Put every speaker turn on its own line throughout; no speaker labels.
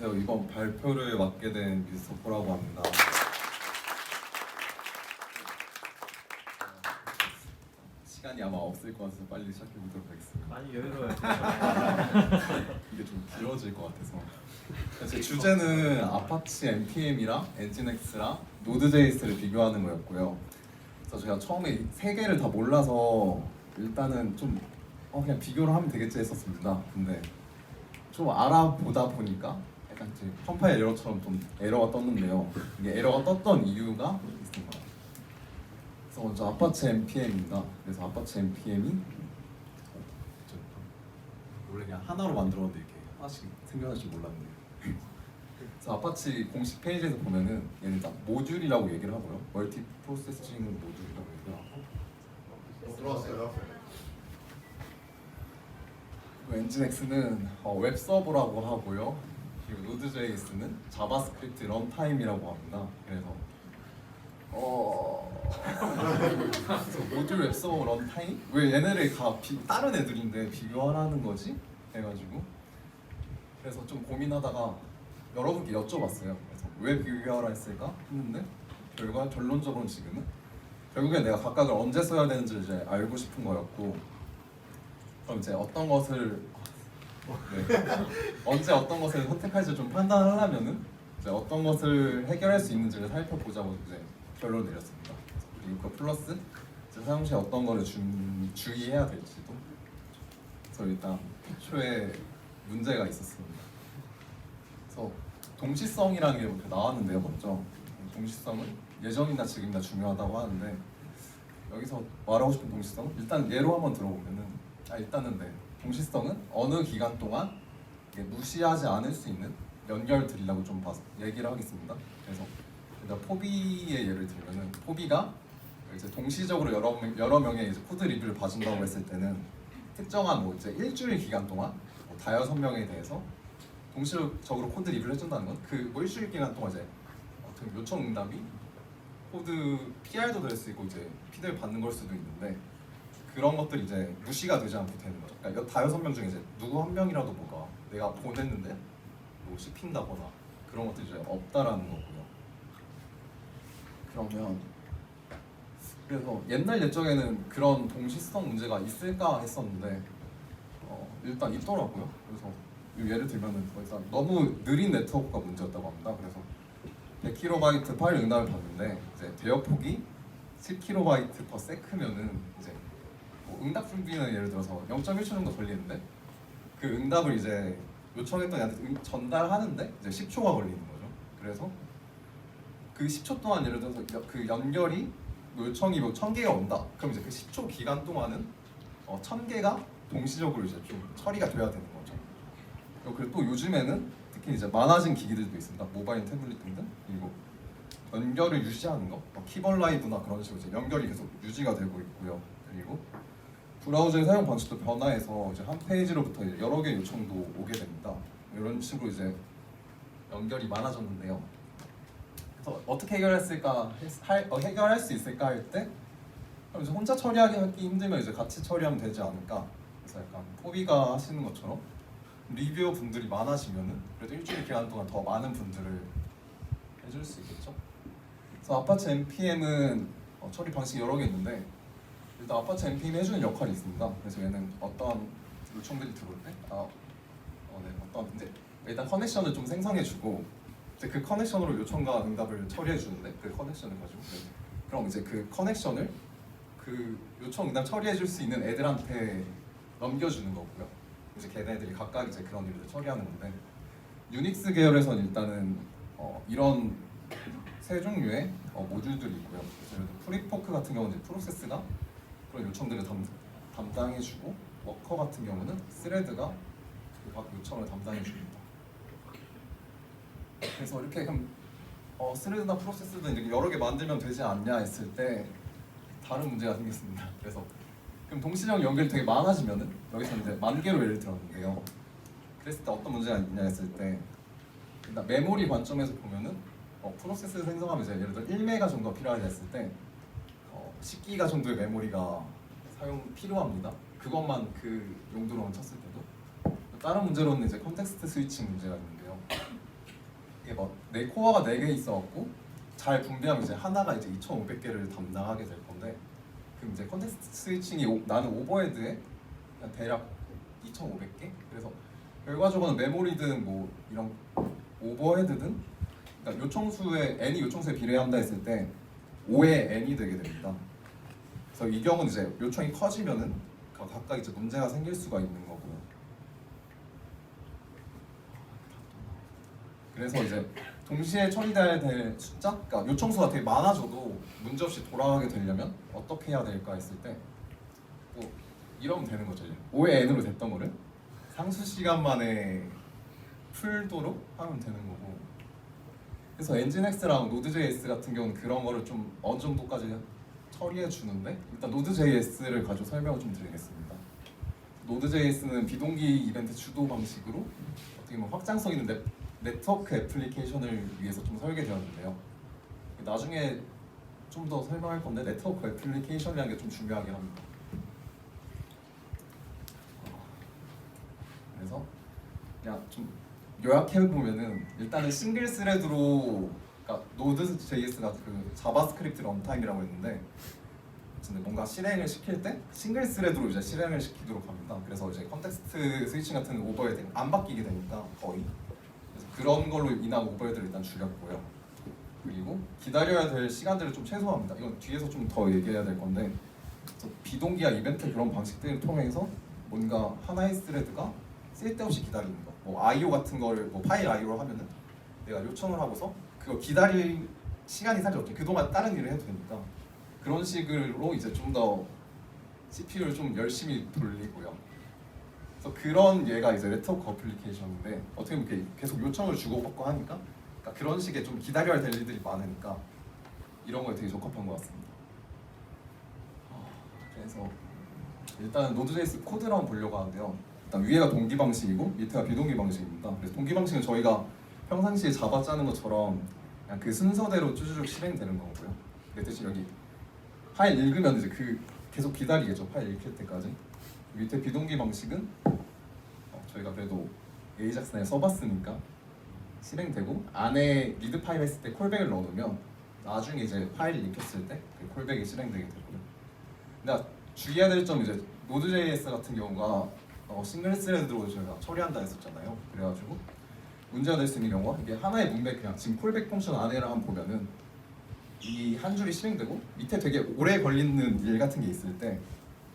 안녕하세요. 이번 발표를 맡게 된 미스터포라고 합니다. 시간이 아마 없을 것 같아서 빨리 시작해 보도록 하겠습니다.
많이 여유로워요.
이게 좀 길어질 것 같아서. 제 주제는 아파치 npm이랑 엔진X랑 노드.js를 비교하는 거였고요. 그래서 제가 처음에 세 개를 다 몰라서 일단은 좀 그냥 비교를 하면 되겠지 했었습니다. 근데 좀 알아보다 보니까 약간 이제 컴파일 에러처럼 좀 에러가 떴는데요. 이게 에러가 떴던 이유가 있습니다. 그래서 먼저 아파치 npm입니다. 그래서 아파치 npm이 원래 그냥 하나로 만들었는데 이렇게 하나씩 생겨날 줄 몰랐네요. 그래서 아파치 공식 페이지에서 보면은 얘는 다 모듈이라고 얘기를 하고요. 멀티 프로세싱 모듈이라고 얘기를 하고.
들어왔어요.
그리고 엔진X는 웹 서버라고 하고요. 그리고 노드.js는 자바스크립트 런타임이라고 합니다. 그래서 그래서 모듈 웹 서버 런타임? 왜 얘네를 다 다른 애들인데 비교하라는 거지? 해가지고 그래서 좀 고민하다가 여러분께 여쭤봤어요. 그래서 왜 비교하라 했을까 했는데 결론적으로는 지금은 결국엔 내가 각각을 언제 써야 되는지 이제 알고 싶은 거였고, 그럼 이제 어떤 것을 언제 어떤 것을 선택할지 좀 판단하려면은 이제 어떤 것을 해결할 수 있는지를 살펴보자고 이제 결론을 내렸습니다. 그리고 그 플러스 이제 사용 시에 어떤 거를 주의해야 될지도. 그래서 일단 태초에 문제가 있었습니다. 그래서 동시성이라는 게 이렇게 나왔는데요. 먼저 동시성은 예전이나 지금이나 중요하다고 하는데, 여기서 말하고 싶은 동시성은 일단 예로 한번 들어보면은 일단은 동시성은 어느 기간 동안 무시하지 않을 수 있는 연결들이라고 좀 얘기를 하겠습니다. 그래서 일단 포비의 예를 들면은 포비가 이제 동시적으로 여러 명의 이제 코드 리뷰를 봐준다고 했을 때는 특정한 이제 일주일 기간 동안 다여섯 명에 대해서 동시적으로 코드 리뷰를 해준다는 건 그 일주일 기간 동안 이제 어떤 요청 응답이 코드 PR도 될 수 있고 이제 피드백 받는 걸 수도 있는데, 그런 것들이 이제 무시가 되지 않고 되는 거죠. 그러니까 다여섯 명 중에 이제 누구 한 명이라도 뭐가 내가 보냈는데 씹힌다거나 그런 것들이 이제 없다라는 거고요. 그러면 그래서 옛날 예정에는 그런 동시성 문제가 있을까 했었는데 일단 있더라고요. 그래서 예를 들면은 일단 너무 느린 네트워크가 문제였다고 합니다. 그래서 100KB 파일 응답을 받는데 이제 대역폭이 10KB/s면은 이제 응답 준비는 예를 들어서 0.1초 정도 걸리는데 그 응답을 이제 요청했던 애한테 전달하는데 이제 10초가 걸리는 거죠. 그래서 그 10초 동안 예를 들어서 그 연결이 요청이 1000개가 온다. 그럼 이제 그 10초 기간 동안은 1000개가 동시적으로 이제 좀 처리가 돼야 되는 거죠. 그리고 또 요즘에는 특히 이제 많아진 기기들도 있습니다. 모바일, 태블릿 등등. 그리고 연결을 유지하는 거, 키벌 라이브나 그런 식으로 이제 연결이 계속 유지가 되고 있고요. 그리고 브라우저의 사용 방식도 변화해서 이제 한 페이지로부터 이제 여러 개의 요청도 오게 됩니다. 이런 식으로 이제 연결이 많아졌는데요. 그래서 어떻게 해결할 수 있을까 할 때, 이제 혼자 처리하기 힘들면 이제 같이 처리하면 되지 않을까. 그래서 약간 포비가 하시는 것처럼 리뷰어 분들이 많아지면은 그래도 일주일 기간 동안 더 많은 분들을 해줄 수 있겠죠. 그래서 아파치 npm은 처리 방식이 여러 개 있는데, 일단 아파치 npm이 해주는 역할이 있습니다. 그래서 얘는 어떤 요청들이 들어올 때 어떤 이제 일단 커넥션을 좀 생성해주고 이제 그 커넥션으로 요청과 응답을 처리해주는데, 그 커넥션을 가지고 그럼 이제 그 커넥션을 그 요청 응답 처리해줄 수 있는 애들한테 넘겨주는 거고요. 이제 걔네들이 각각 이제 그런 일을 처리하는 건데, 유닉스 계열에서는 일단은 이런 세 종류의 모듈들이 있고요. 그래서 프리포크 같은 경우는 프로세스가 그런 요청들을 담당해주고, 워커 같은 경우는 스레드가 각 요청을 담당해줍니다. 그래서 이렇게 그럼 스레드나 프로세스도 이제 여러 개 만들면 되지 않냐 했을 때 다른 문제가 생겼습니다. 그래서 그럼 동시적 연결이 되게 많아지면은 여기서 이제 10,000개로 예를 들었는데요. 그랬을 때 어떤 문제가 있냐 했을 때, 일단 메모리 관점에서 보면은 프로세스 생성하면 이제 예를 들어 1메가 정도가 필요하다 했을 때 10기가 정도의 메모리가 필요합니다. 그것만 그 용도로만 쳤을 때도. 다른 문제로는 이제 컨텍스트 스위칭 문제가 있는데요. 이게 네 코어가 4개 있어갖고 잘 분배하면 이제 하나가 이제 2,500개를 담당하게 될 건데, 그럼 이제 컨텍스트 스위칭이 나는 오버헤드에 그냥 대략 2,500개. 그래서 결과적으로는 메모리든 뭐 이런 오버헤드든, 그러니까 요청수의 n이 요청수에 비례한다 했을 때 5의 n이 되게 됩니다. 그래서 이 경우는 이제 요청이 커지면은 각각 이제 문제가 생길 수가 있는 거고요. 그래서 이제 동시에 처리돼야 될 숫자, 그러니까 요청수가 되게 많아져도 문제없이 돌아가게 되려면 어떻게 해야 될까 했을 때 뭐 이러면 되는 거죠. 5의 n으로 됐던 거를 상수 시간 만에 풀도록 하면 되는 거고. 그래서 엔진X랑 노드.js 같은 경우는 그런 거를 좀 어느 정도까지 처리해 주는데, 일단 노드.js를 가지고 설명을 좀 드리겠습니다. 노드.js는 비동기 이벤트 주도 방식으로 어떻게 보면 확장성 있는 네트워크 애플리케이션을 위해서 좀 설계되었는데요. 나중에 좀 더 설명할 건데 네트워크 애플리케이션이라는 게 좀 중요하긴 합니다. 그래서 그냥 좀 요약해 보면은 일단은 싱글 스레드로, 그러니까 노드.js가 그 자바스크립트 런타임이라고 했는데, 뭔가 실행을 시킬 때 싱글 스레드로 이제 실행을 시키도록 합니다. 그래서 이제 컨텍스트 스위칭 같은 오버헤드 안 바뀌게 되니까 거의. 그래서 그런 걸로 인한 오버헤드를 일단 줄였고요. 그리고 기다려야 될 시간들을 좀 최소화합니다. 이건 뒤에서 좀 더 얘기해야 될 건데, 비동기화 이벤트 그런 방식들을 통해서 뭔가 하나의 스레드가 쓸데없이 기다리는 거, 뭐 IO 같은 거를 뭐 파일 IO를 하면은 내가 요청을 하고서 그거 기다릴 시간이 사실 없죠. 그동안 다른 일을 해도 되니까 그런 식으로 이제 좀 더 CPU를 좀 열심히 돌리고요. 그래서 그런 얘가 이제 네트워크 어플리케이션인데, 어떻게 보면 이렇게 계속 요청을 주고받고 하니까, 그러니까 그런 식의 좀 기다려야 될 일들이 많으니까 이런 거에 되게 적합한 것 같습니다. 그래서 일단 노드.js 코드를 한번 보려고 하는데요. 일단 위에가 동기 방식이고 밑에가 비동기 방식입니다. 그래서 동기 방식은 저희가 평상시에 자바 짜는 것처럼 그냥 그 순서대로 쭈쭈쭉 실행되는 거고요. 그 대신 여기 파일 읽으면 이제 그 계속 기다리겠죠. 파일 읽힐 때까지. 밑에 비동기 방식은 저희가 그래도 에이작스에 써봤으니까 실행되고, 안에 리드 파일 했을 때 콜백을 넣어놓으면 나중에 이제 파일을 읽혔을 때 그 콜백이 실행되게 되고요. 근데 주의해야 될 점은 이제 노드.js 같은 경우가 싱글 스레드로 저희가 처리한다 했었잖아요. 그래가지고 문제가 될 수 있는 경우가, 이게 하나의 문맥, 그냥 지금 콜백 펑션 안에를 한번 보면은 이 한 줄이 실행되고 밑에 되게 오래 걸리는 일 같은 게 있을 때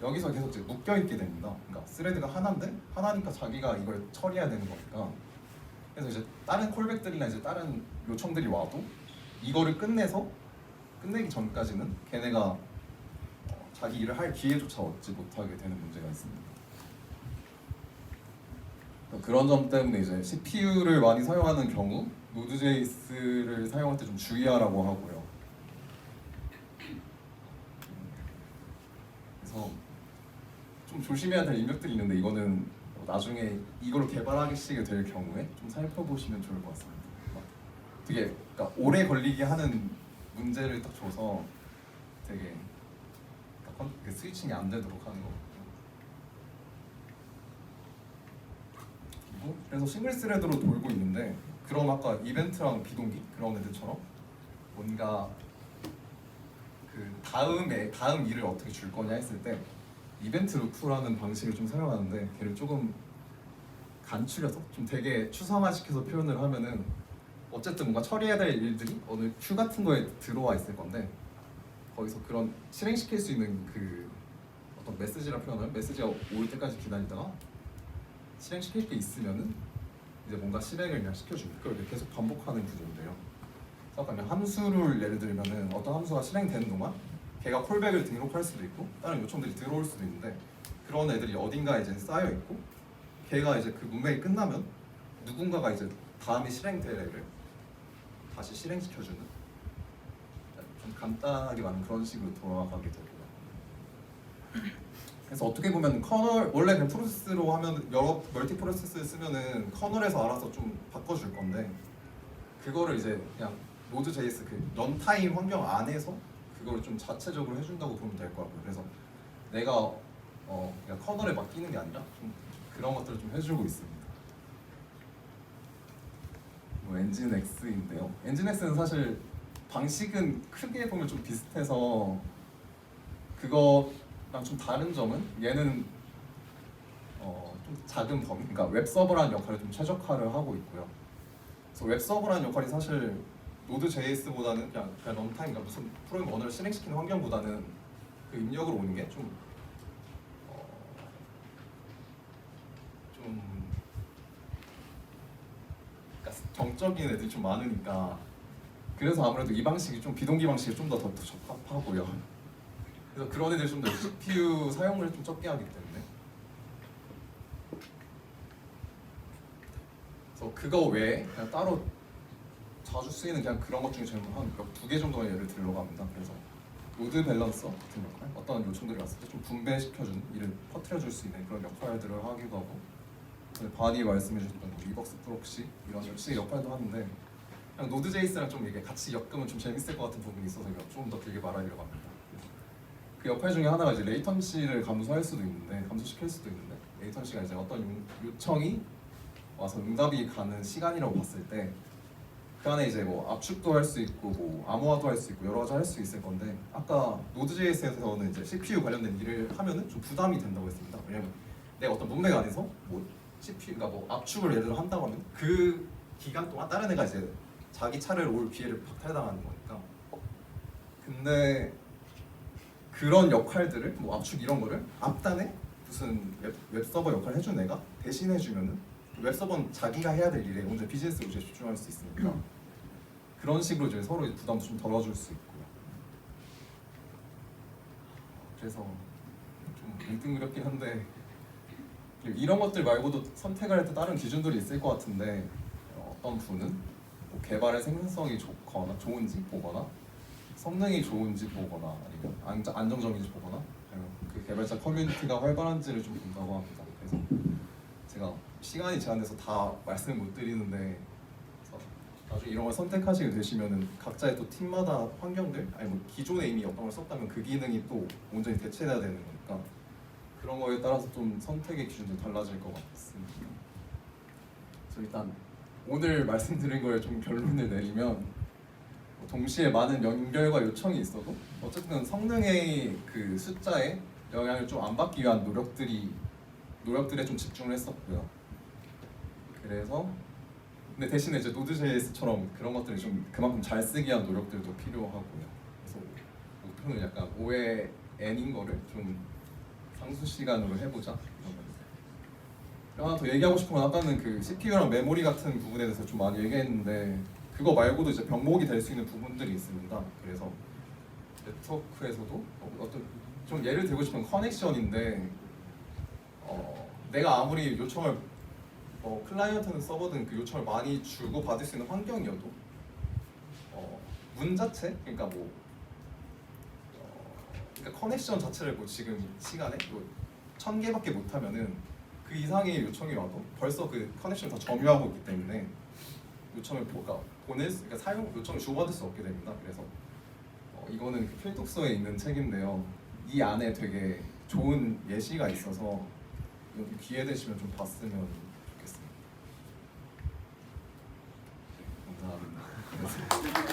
여기서 계속 이제 묶여 있게 됩니다. 그러니까 스레드가 하나인데 하나니까 자기가 이걸 처리해야 되는 거니까. 그래서 이제 다른 콜백들이나 이제 다른 요청들이 와도 이거를 끝내기 전까지는 걔네가 자기 일을 할 기회조차 얻지 못하게 되는 문제가 있습니다. 그런 점 때문에 이제 CPU를 많이 사용하는 경우 노드.js를 사용할 때 좀 주의하라고 하고요. 그래서 좀 조심해야 될 입력들이 있는데, 이거는 나중에 이걸 개발하시게 될 경우에 좀 살펴보시면 좋을 것 같습니다. 되게 그러니까 오래 걸리게 하는 문제를 딱 줘서 되게 그 스위칭이 안 되도록 하는 거거든요. 그래서 싱글 스레드로 돌고 있는데, 그럼 아까 이벤트랑 비동기 그런 애들처럼 뭔가 그 다음 일을 어떻게 줄 거냐 했을 때 이벤트 루프라는 방식을 좀 사용하는데, 걔를 조금 간추려서 좀 되게 추상화시켜서 표현을 하면은 어쨌든 뭔가 처리해야 될 일들이 어느 큐 같은 거에 들어와 있을 건데, 거기서 그런 실행시킬 수 있는 그 어떤 메시지라 표현을, 메시지가 올 때까지 기다리다가 실행시킬 게 있으면은 이제 뭔가 실행을 그냥 시켜주는, 그걸 계속 반복하는 구조인데요. 그래서 그냥 함수를 예를 들면은 어떤 함수가 실행되는 동안 걔가 콜백을 등록할 수도 있고 다른 요청들이 들어올 수도 있는데, 그런 애들이 어딘가 이제 쌓여 있고 걔가 이제 그 문맥이 끝나면 누군가가 이제 다음에 실행될 애를 다시 실행시켜주는, 좀 간단하게 말하면 그런 식으로 돌아가게 되고요. 그래서 어떻게 보면 커널, 원래 그냥 프로세스로 하면 여러 멀티 프로세스 쓰면은 커널에서 알아서 좀 바꿔줄 건데, 그거를 이제 그냥 노드.js 그 런타임 환경 안에서 그거를 좀 자체적으로 해준다고 보면 될 것 같고요. 그래서 내가 그냥 커널에 맡기는 게 아니라 좀 그런 것들을 좀 해주고 있습니다. 엔진 X인데요. 엔진 X는 사실 방식은 크게 보면 좀 비슷해서 그거랑 좀 다른 점은 얘는 좀 작은 범위, 그러니까 웹 서버라는 역할을 좀 최적화를 하고 있고요. 그래서 웹 서버라는 역할이 사실 노드 JS보다는 그냥 런타임, 그러니까 무슨 프로그램 언어를 실행시키는 환경보다는 그 입력으로 오는 게 좀 그러니까 정적인 애들이 좀 많으니까 그래서 아무래도 이 방식이 좀 비동기 방식이 좀 더 적합하고요. 그래서 그런 애들 좀 더 CPU 사용을 좀 적게 하기 때문에 그래서 그거 외에 그냥 따로 자주 쓰이는 그냥 그런 것 중에 저는 한2개 정도의 예를 들려고 합니다. 그래서 로드 밸런서 같은 역할, 어떤 요청들이 왔을 때 좀 분배시켜주는, 일을 퍼뜨려줄 수 있는 그런 역할들을 하기도 하고, 바디 말씀해주셨던 리버스 프록시 이런 역시 역할도 하는데, 그냥 노드.js랑 좀 이게 같이 엮으면 좀 재밌을 것 같은 부분이 있어서 좀 더 길게 말하려고 합니다. 그 역할 중에 하나가 이제 레이턴시를 감소할 수도 있는데, 감소시킬 수도 있는데, 레이턴시가 이제 어떤 요청이 와서 응답이 가는 시간이라고 봤을 때 그 안에 이제 뭐 압축도 할 수 있고 뭐 암호화도 할 수 있고 여러 가지 할 수 있을 건데, 아까 노드.js에서는 이제 CPU 관련된 일을 하면은 좀 부담이 된다고 했습니다. 왜냐면 내가 어떤 문맥 안에서 뭐 CPU, 그러니까 뭐 압축을 예를 들어 한다고 하면 그 기간 동안 다른 애가 이제 자기 차례를 올 기회를 박탈당하는 거니까. 근데 그런 역할들을 뭐 압축 이런 거를 앞단에 무슨 웹서버 역할을 해준 애가 대신 해주면은 웹서버는 자기가 해야 될 일에 온전히 비즈니스 로직에 집중할 수 있으니까 그런 식으로 이제 서로 부담도 좀 덜어줄 수 있고요. 그래서 좀 뭉뚱그렸긴 한데 이런 것들 말고도 선택을 할 때 다른 기준들이 있을 것 같은데, 어떤 분은 뭐 개발의 생산성이 좋은지 보거나 성능이 좋은지 보거나 아니면 안정적인지 보거나 아니면 그 개발자 커뮤니티가 활발한지를 좀 본다고 합니다. 그래서 제가 시간이 제한돼서 다 말씀을 못 드리는데, 나중에 이런 걸 선택하시게 되시면은 각자의 또 팀마다 환경들, 아니 뭐 기존에 이미 어떤 걸 썼다면 그 기능이 또 온전히 대체돼야 되는 거니까 그런 거에 따라서 좀 선택의 기준도 달라질 것 같습니다. 그래서 일단 오늘 말씀드린 거에 좀 결론을 내리면, 동시에 많은 연결과 요청이 있어도 어쨌든 성능의 그 숫자에 영향을 좀 안 받기 위한 노력들에 좀 집중을 했었고요. 그래서 근데 대신에 이제 노드.js처럼 그런 것들이 좀 그만큼 잘 쓰기 위한 노력들도 필요하고요. 그래서 목표는 약간 5의 n인 거를 좀 상수 시간으로 해보자. 하나 더 얘기하고 싶은 건, 아까는 그 CPU랑 메모리 같은 부분에 대해서 좀 많이 얘기했는데 그거 말고도 이제 병목이 될 수 있는 부분들이 있습니다. 그래서 네트워크에서도 어떤 좀 예를 들고 싶은 커넥션인데, 내가 아무리 요청을 클라이언트는 서버든 그 요청을 많이 주고 받을 수 있는 환경이어도 문 자체, 그러니까 그러니까 커넥션 자체를 뭐 지금 시간에 뭐 1000개밖에 못하면은 그 이상의 요청이 와도 벌써 그 커넥션을 다 점유하고 있기 때문에 요청을 그러니까 사용 요청을 주고받을 수 없게 됩니다. 그래서 이거는 그 필독서에 있는 책인데요. 이 안에 되게 좋은 예시가 있어서 기회 되시면 좀 봤으면 좋겠습니다. 감사합니다.